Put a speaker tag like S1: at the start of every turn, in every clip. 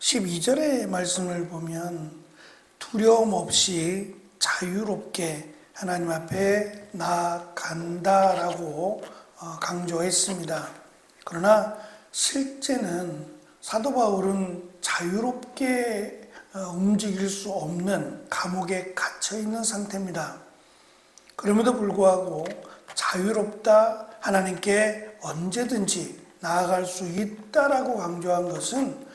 S1: 12절의 말씀을 보면 두려움 없이 자유롭게 하나님 앞에 나아간다라고 강조했습니다. 그러나 실제는 사도 바울은 자유롭게 움직일 수 없는 감옥에 갇혀 있는 상태입니다. 그럼에도 불구하고 자유롭다, 하나님께 언제든지 나아갈 수 있다라고 강조한 것은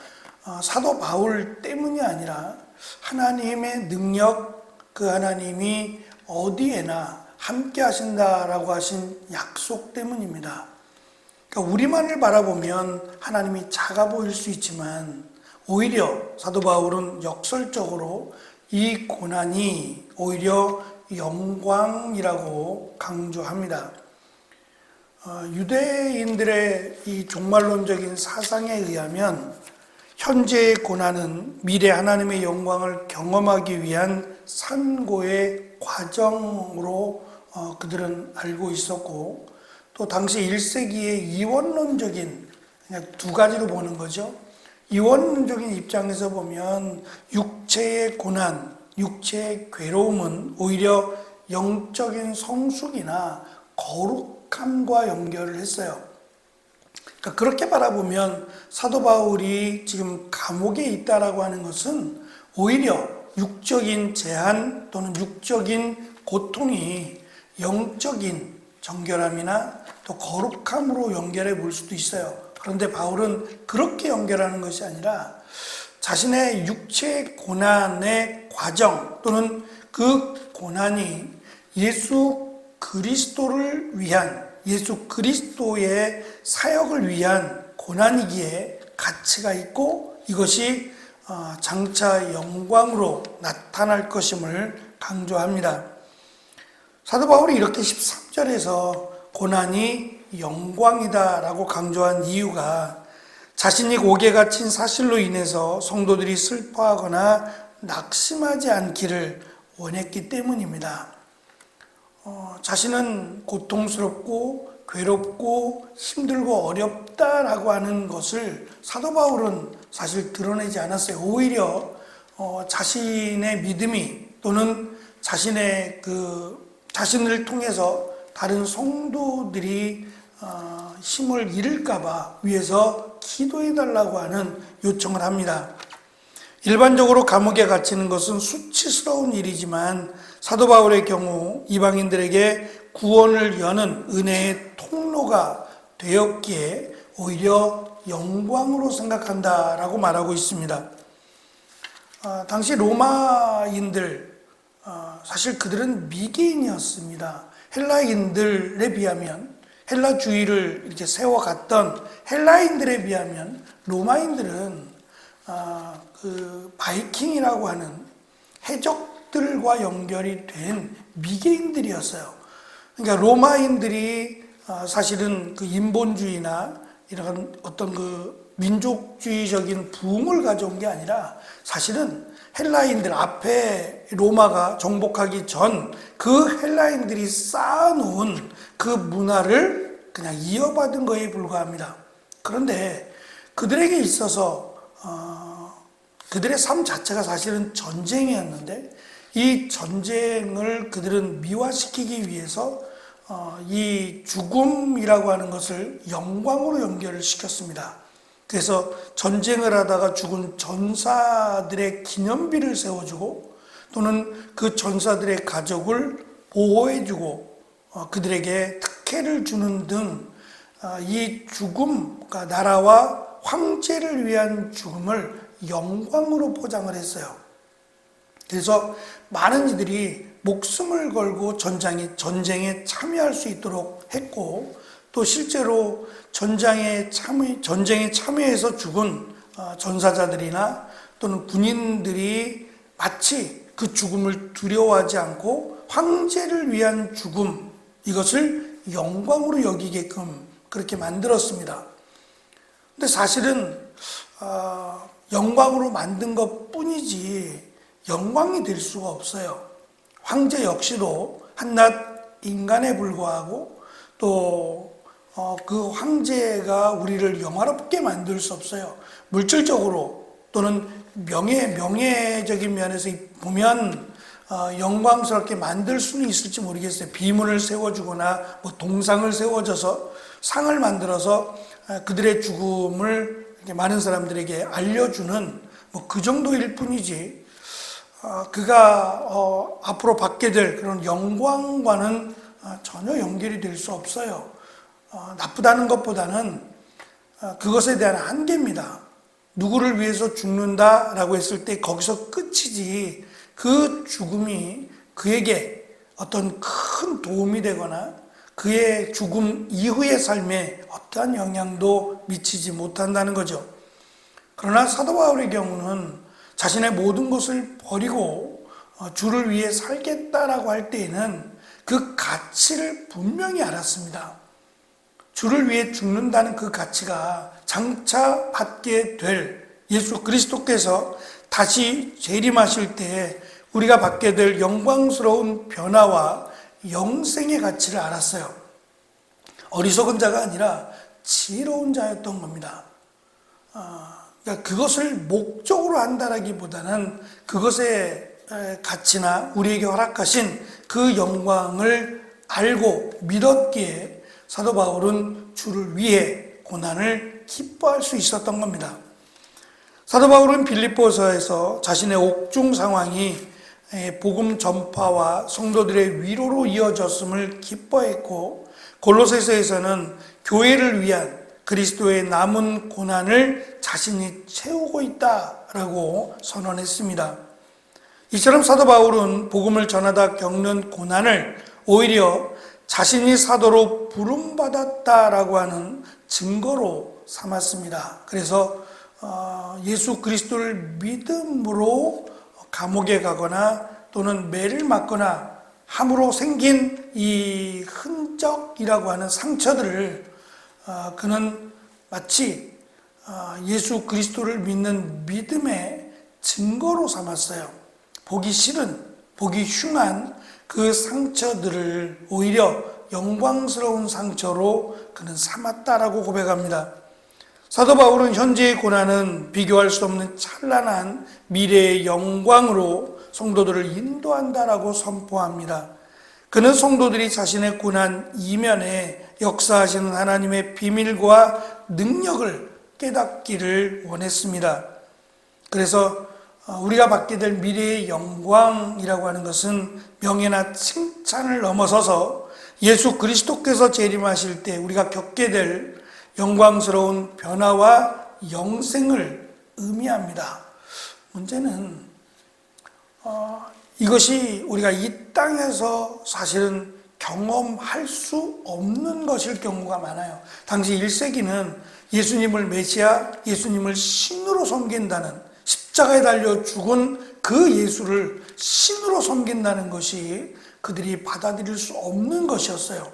S1: 사도 바울 때문이 아니라 하나님의 능력, 그 하나님이 어디에나 함께 하신다라고 하신 약속 때문입니다. 그러니까 우리만을 바라보면 하나님이 작아 보일 수 있지만 오히려 사도 바울은 역설적으로 이 고난이 오히려 영광이라고 강조합니다. 유대인들의 이 종말론적인 사상에 의하면 현재의 고난은 미래 하나님의 영광을 경험하기 위한 산고의 과정으로 그들은 알고 있었고, 또 당시 1세기의 이원론적인, 그냥 두 가지로 보는 거죠. 이원론적인 입장에서 보면 육체의 고난, 육체의 괴로움은 오히려 영적인 성숙이나 거룩함과 연결을 했어요. 그러니까 그렇게 바라보면 사도 바울이 지금 감옥에 있다라고 하는 것은 오히려 육적인 제한 또는 육적인 고통이 영적인 정결함이나 또 거룩함으로 연결해 볼 수도 있어요. 그런데 바울은 그렇게 연결하는 것이 아니라 자신의 육체의 고난의 과정 또는 그 고난이 예수 그리스도를 위한, 예수 그리스도의 사역을 위한 고난이기에 가치가 있고 이것이 장차 영광으로 나타날 것임을 강조합니다. 사도 바울이 이렇게 13절에서 고난이 영광이다라고 강조한 이유가 자신이 옥에 갇힌 사실로 인해서 성도들이 슬퍼하거나 낙심하지 않기를 원했기 때문입니다. 자신은 고통스럽고 괴롭고 힘들고 어렵다라고 하는 것을 사도 바울은 사실 드러내지 않았어요. 오히려 자신의 믿음이 또는 자신을 통해서 다른 성도들이 힘을 잃을까봐 위해서 기도해달라고 하는 요청을 합니다. 일반적으로 감옥에 갇히는 것은 수치스러운 일이지만 사도 바울의 경우 이방인들에게 구원을 여는 은혜의 통로가 되었기에 오히려 영광으로 생각한다라고 말하고 있습니다. 당시 로마인들, 사실 그들은 미개인이었습니다. 헬라인들에 비하면, 헬라주의를 이렇게 세워갔던 헬라인들에 비하면 로마인들은 그 바이킹이라고 하는 해적들과 연결이 된 미개인들이었어요. 그러니까 로마인들이 사실은 그 인본주의나 이런 어떤 그 민족주의적인 부흥을 가져온 게 아니라 사실은 헬라인들 앞에 로마가 정복하기 전 그 헬라인들이 쌓아놓은 그 문화를 그냥 이어받은 거에 불과합니다. 그런데 그들에게 있어서 그들의 삶 자체가 사실은 전쟁이었는데 이 전쟁을 그들은 미화시키기 위해서 이 죽음이라고 하는 것을 영광으로 연결을 시켰습니다. 그래서 전쟁을 하다가 죽은 전사들의 기념비를 세워주고 또는 그 전사들의 가족을 보호해주고 그들에게 특혜를 주는 등 이 죽음, 그러니까 나라와 황제를 위한 죽음을 영광으로 포장을 했어요. 그래서 많은 이들이 목숨을 걸고 전쟁에 참여할 수 있도록 했고 또 실제로 전쟁에 참여해서 죽은 전사자들이나 또는 군인들이 마치 그 죽음을 두려워하지 않고 황제를 위한 죽음, 이것을 영광으로 여기게끔 그렇게 만들었습니다. 근데 사실은 영광으로 만든 것 뿐이지 영광이 될 수가 없어요. 황제 역시도 한낱 인간에 불과하고 또 그 황제가 우리를 영화롭게 만들 수 없어요. 물질적으로 또는 명예적인 면에서 보면 영광스럽게 만들 수는 있을지 모르겠어요. 비문을 세워주거나 뭐 동상을 세워줘서 상을 만들어서 그들의 죽음을 이렇게 많은 사람들에게 알려주는 뭐 그 정도일 뿐이지, 그가 앞으로 받게 될 그런 영광과는 전혀 연결이 될 수 없어요. 나쁘다는 것보다는 그것에 대한 한계입니다. 누구를 위해서 죽는다라고 했을 때 거기서 끝이지, 그 죽음이 그에게 어떤 큰 도움이 되거나 그의 죽음 이후의 삶에 어떠한 영향도 미치지 못한다는 거죠. 그러나 사도 바울의 경우는 자신의 모든 것을 버리고 주를 위해 살겠다라고 할 때에는 그 가치를 분명히 알았습니다. 주를 위해 죽는다는 그 가치가 장차 받게 될 예수 그리스도께서 다시 재림하실 때 우리가 받게 될 영광스러운 변화와 영생의 가치를 알았어요. 어리석은 자가 아니라 지혜로운 자였던 겁니다. 그러니까 그것을 목적으로 한다라기보다는 그것의 가치나 우리에게 허락하신 그 영광을 알고 믿었기에 사도 바울은 주를 위해 고난을 기뻐할 수 있었던 겁니다. 사도 바울은 빌립보서에서 자신의 옥중 상황이 복음 전파와 성도들의 위로로 이어졌음을 기뻐했고, 골로새서에서는 교회를 위한 그리스도의 남은 고난을 자신이 채우고 있다라고 선언했습니다. 이처럼 사도 바울은 복음을 전하다 겪는 고난을 오히려 자신이 사도로 부름받았다라고 하는 증거로 삼았습니다. 그래서 예수 그리스도를 믿음으로 감옥에 가거나 또는 매를 맞거나 함으로 생긴 이 흔적이라고 하는 상처들을 그는 마치 예수 그리스도를 믿는 믿음의 증거로 삼았어요. 보기 싫은, 보기 흉한 그 상처들을 오히려 영광스러운 상처로 그는 삼았다라고 고백합니다. 사도 바울은 현재의 고난은 비교할 수 없는 찬란한 미래의 영광으로 성도들을 인도한다라고 선포합니다. 그는 성도들이 자신의 고난 이면에 역사하시는 하나님의 비밀과 능력을 깨닫기를 원했습니다. 그래서 우리가 받게 될 미래의 영광이라고 하는 것은 명예나 칭찬을 넘어서서 예수 그리스도께서 재림하실 때 우리가 겪게 될 영광스러운 변화와 영생을 의미합니다. 문제는 이것이 우리가 이 땅에서 사실은 경험할 수 없는 것일 경우가 많아요. 당시 1세기는 예수님을 메시아, 예수님을 신으로 섬긴다는, 십자가에 달려 죽은 그 예수를 신으로 섬긴다는 것이 그들이 받아들일 수 없는 것이었어요.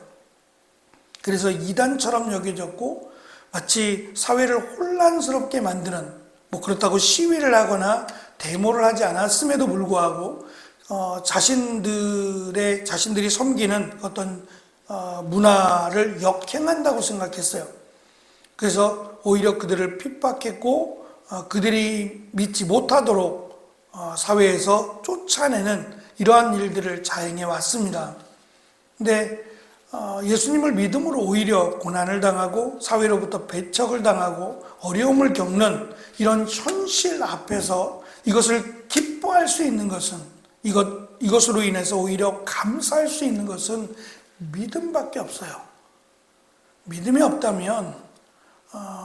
S1: 그래서 이단처럼 여겨졌고 마치 사회를 혼란스럽게 만드는, 뭐 그렇다고 시위를 하거나 데모를 하지 않았음에도 불구하고 자신들이 섬기는 어떤 문화를 역행한다고 생각했어요. 그래서 오히려 그들을 핍박했고 그들이 믿지 못하도록 사회에서 쫓아내는 이러한 일들을 자행해 왔습니다. 근데 예수님을 믿음으로 오히려 고난을 당하고 사회로부터 배척을 당하고 어려움을 겪는 이런 현실 앞에서 이것을 기뻐할 수 있는 것은, 이것으로 인해서 오히려 감사할 수 있는 것은 믿음밖에 없어요. 믿음이 없다면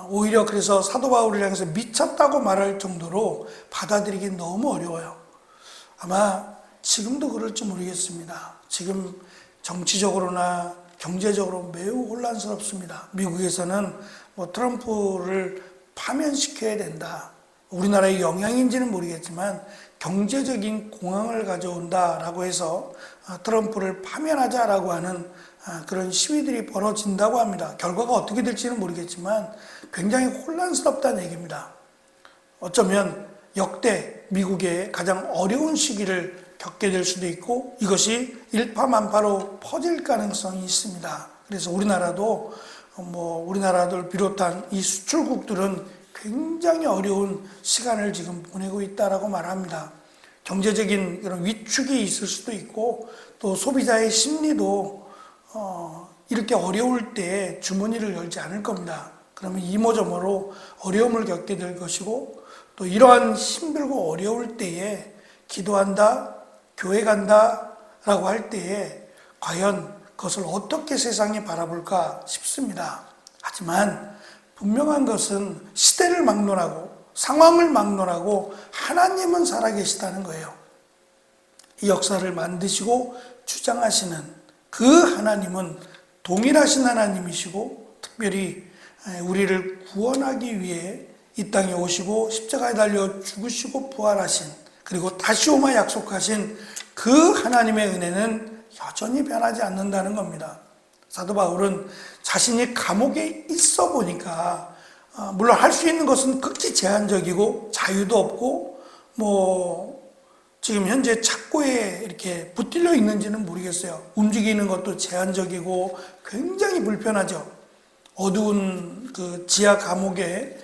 S1: 오히려 그래서 사도 바울을 향해서 미쳤다고 말할 정도로 받아들이기 너무 어려워요. 아마 지금도 그럴지 모르겠습니다. 지금 정치적으로나 경제적으로 매우 혼란스럽습니다. 미국에서는 트럼프를 파면시켜야 된다. 우리나라의 영향인지는 모르겠지만 경제적인 공황을 가져온다라고 해서 트럼프를 파면하자라고 하는 그런 시위들이 벌어진다고 합니다. 결과가 어떻게 될지는 모르겠지만 굉장히 혼란스럽다는 얘기입니다. 어쩌면 역대 미국의 가장 어려운 시기를 겪게 될 수도 있고 이것이 일파만파로 퍼질 가능성이 있습니다. 그래서 우리나라도 우리나라를 비롯한 이 수출국들은 굉장히 어려운 시간을 지금 보내고 있다라고 말합니다. 경제적인 그런 위축이 있을 수도 있고 또 소비자의 심리도 이렇게 어려울 때 주머니를 열지 않을 겁니다. 그러면 이모저모로 어려움을 겪게 될 것이고 또 이러한 힘들고 어려울 때에 기도한다, 교회 간다 라고 할 때에 과연 그것을 어떻게 세상이 바라볼까 싶습니다. 하지만 분명한 것은 시대를 막론하고 상황을 막론하고 하나님은 살아계시다는 거예요. 이 역사를 만드시고 주장하시는 그 하나님은 동일하신 하나님이시고 특별히 우리를 구원하기 위해 이 땅에 오시고 십자가에 달려 죽으시고 부활하신 그리고 다시 오마 약속하신 그 하나님의 은혜는 여전히 변하지 않는다는 겁니다. 사도 바울은 자신이 감옥에 있어 보니까 물론 할 수 있는 것은 극히 제한적이고 자유도 없고 지금 현재 착고에 이렇게 붙들려 있는지는 모르겠어요. 움직이는 것도 제한적이고 굉장히 불편하죠. 어두운 그 지하 감옥에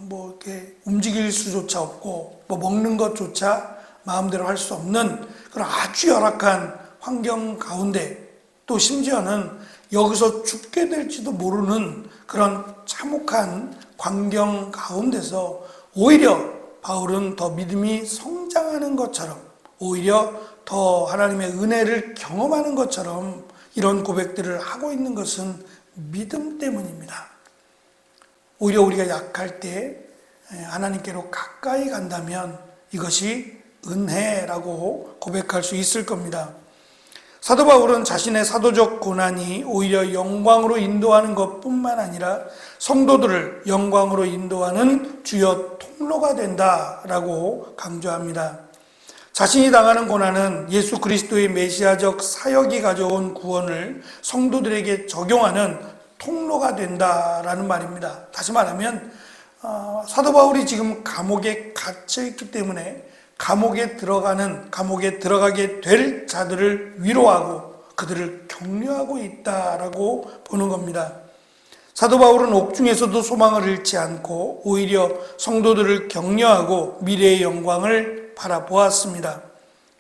S1: 이렇게 움직일 수조차 없고 먹는 것조차 마음대로 할 수 없는 그런 아주 열악한 환경 가운데 또 심지어는 여기서 죽게 될지도 모르는 그런 참혹한 광경 가운데서 오히려 바울은 더 믿음이 성장하는 것처럼 오히려 더 하나님의 은혜를 경험하는 것처럼 이런 고백들을 하고 있는 것은 믿음 때문입니다. 오히려 우리가 약할 때 하나님께로 가까이 간다면 이것이 은혜라고 고백할 수 있을 겁니다. 사도 바울은 자신의 사도적 고난이 오히려 영광으로 인도하는 것뿐만 아니라 성도들을 영광으로 인도하는 주요 통로가 된다라고 강조합니다. 자신이 당하는 고난은 예수 그리스도의 메시아적 사역이 가져온 구원을 성도들에게 적용하는 통로가 된다라는 말입니다. 다시 말하면 사도 바울이 지금 감옥에 갇혀 있기 때문에 감옥에 들어가게 될 자들을 위로하고 그들을 격려하고 있다라고 보는 겁니다. 사도 바울은 옥중에서도 소망을 잃지 않고 오히려 성도들을 격려하고 미래의 영광을 바라보았습니다.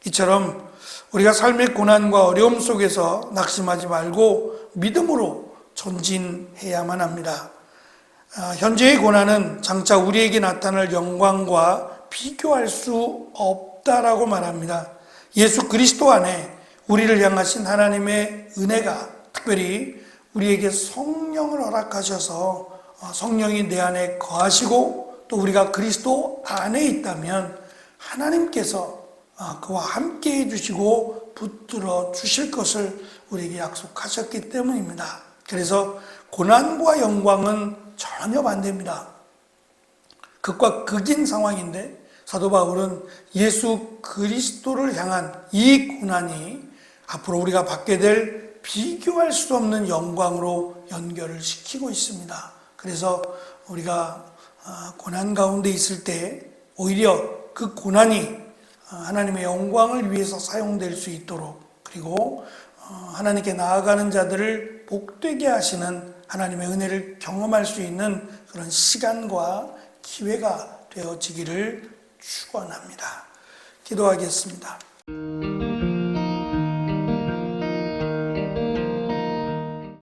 S1: 이처럼 우리가 삶의 고난과 어려움 속에서 낙심하지 말고 믿음으로 전진해야만 합니다. 현재의 고난은 장차 우리에게 나타날 영광과 비교할 수 없다라고 말합니다. 예수 그리스도 안에 우리를 향하신 하나님의 은혜가 특별히 우리에게 성령을 허락하셔서 성령이 내 안에 거하시고 또 우리가 그리스도 안에 있다면 하나님께서 그와 함께 해주시고 붙들어 주실 것을 우리에게 약속하셨기 때문입니다. 그래서 고난과 영광은 전혀 반대입니다. 극과 극인 상황인데 사도 바울은 예수 그리스도를 향한 이 고난이 앞으로 우리가 받게 될 비교할 수 없는 영광으로 연결을 시키고 있습니다. 그래서 우리가 고난 가운데 있을 때 오히려 그 고난이 하나님의 영광을 위해서 사용될 수 있도록 그리고 하나님께 나아가는 자들을 복되게 하시는 하나님의 은혜를 경험할 수 있는 그런 시간과 기회가 되어지기를 축원합니다. 기도하겠습니다.